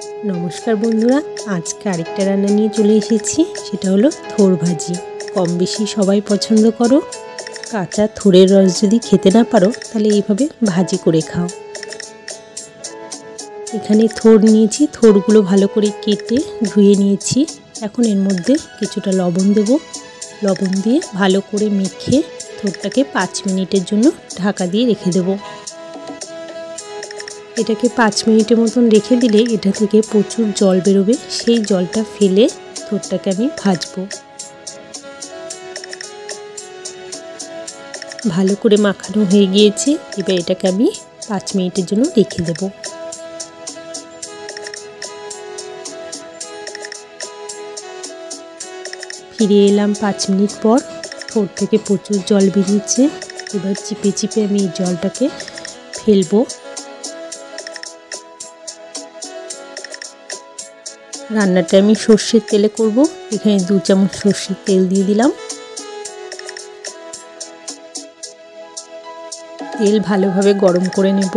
नमस्कार बंधुरा आज के आरेकटा रान्ना निये चले एसेछि सेटा हलो थोर भाजी। कम बेशी सबाई पछंद करो। काँचा थोरेर रस यदि खेते ना पारो ताहले एइभाবে भाजी करे खाओ। एखाने थोर नियेछि, थोरगुलो भालो करे केटे धुए नियेछि। एखन एर मध्ये किछुटा लवण देब। लवण दिए भालो करे मेखे थोरटाके 5 मिनिटेर जोन्नो ढाका दिए रेखे देब। এটাকে 5 মিনিটের মতন রেখে দিলে এটা থেকে প্রচুর জল বেরোবে। সেই জলটা ফেলে থোরটাকে আমি ভাজবো। ভালো করে মাখানো হয়ে গিয়েছে। এবার এটাকে আমি 5 মিনিটের জন্য রেখে দেব। ফিরে এলাম 5 মিনিট পর। থোর থেকে প্রচুর জল বেরিয়েছে। এবার চিপে চিপে আমি এই জলটাকে ফেলবো। রান্নাটা আমি সরষের তেলে করব। এখানে 2 চামচ সরষের তেল দিয়ে দিলাম। তেল ভালোভাবে গরম করে নেব।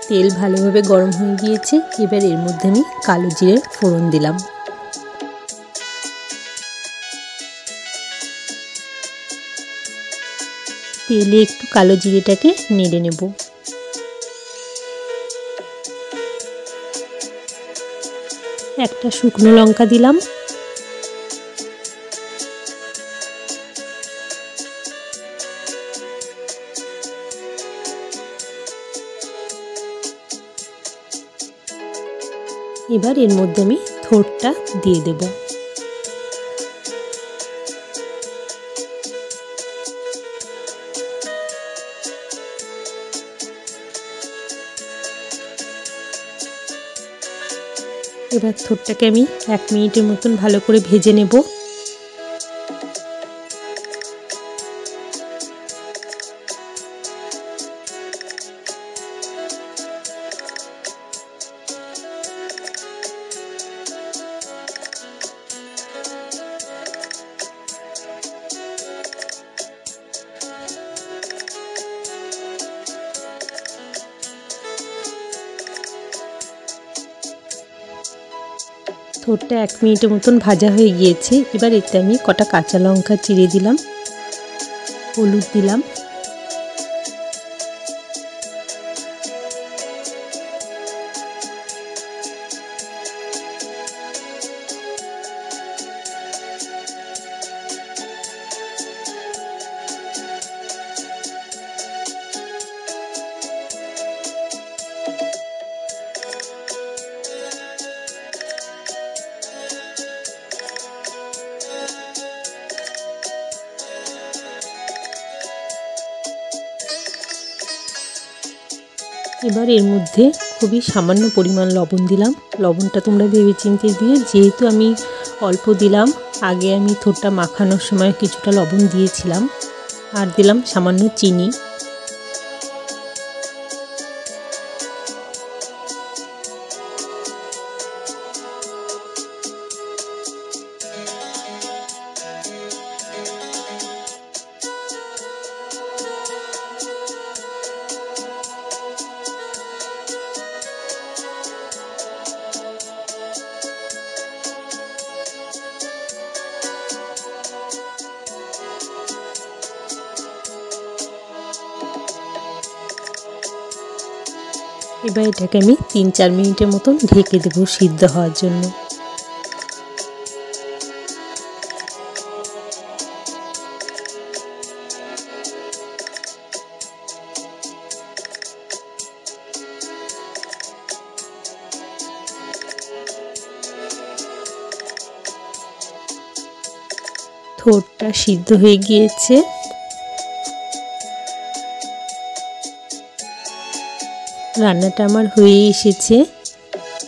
তেল ভালোভাবে গরম হয়ে গিয়েছে। এবার এর মধ্যে আমি কালো জিরে ফোড়ন দিলাম। তেলে একটু কালো জিরেটাকে নেড়ে নেব। একটা শুকনো লঙ্কা দিলাম। এবার এর মধ্যে আমি থোরটা দিয়ে দেব। এবার থোরটাকে আমি 1 মিনিটের মতন ভালো করে ভেজে নেব। থোরটা 1 মিনিটের মতন ভাজা হয়ে গিয়েছে। এবার এতে আমি কটা কাঁচা লঙ্কা চিড়ে দিলাম, হলুদ দিলাম, এবার এর মধ্যে খুবই সামান্য পরিমাণ লবণ দিলাম। লবণটা তোমরা ভেবে চিন্তে দিও, যেহেতু আমি অল্প দিলাম। আগে আমি থোরটা মাখানোর সময় কিছুটা লবণ দিয়েছিলাম। আর দিলাম সামান্য চিনি। এবার এটাকে আমি 3-4 মিনিটের মতন ঢেকে দেব সিদ্ধ হওয়ার জন্য। থোরটা সিদ্ধ হয়ে গিয়েছে। রান্নাটা আমার হয়ে এসেছে।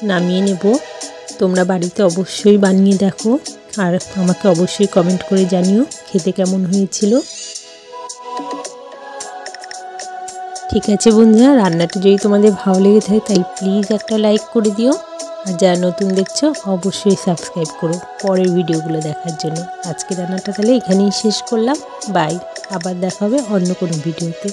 নামিয়ে নেব। তোমরা বাড়িতে অবশ্যই বানিয়ে দেখো আর আমাকে অবশ্যই কমেন্ট করে জানিও খেতে কেমন হয়েছিল। ঠিক আছে বন্ধুরা, রান্নাটা যদি তোমাদের ভালো লেগে থাকে তাহলে প্লিজ একটা লাইক করে দিও। আর যারা নতুন দেখছো অবশ্যই সাবস্ক্রাইব করো পরের ভিডিওগুলো দেখার জন্য। আজকে রান্নাটা তাহলে এখানেই শেষ করলাম। বাই, আবার দেখা হবে অন্য কোনো ভিডিওতে।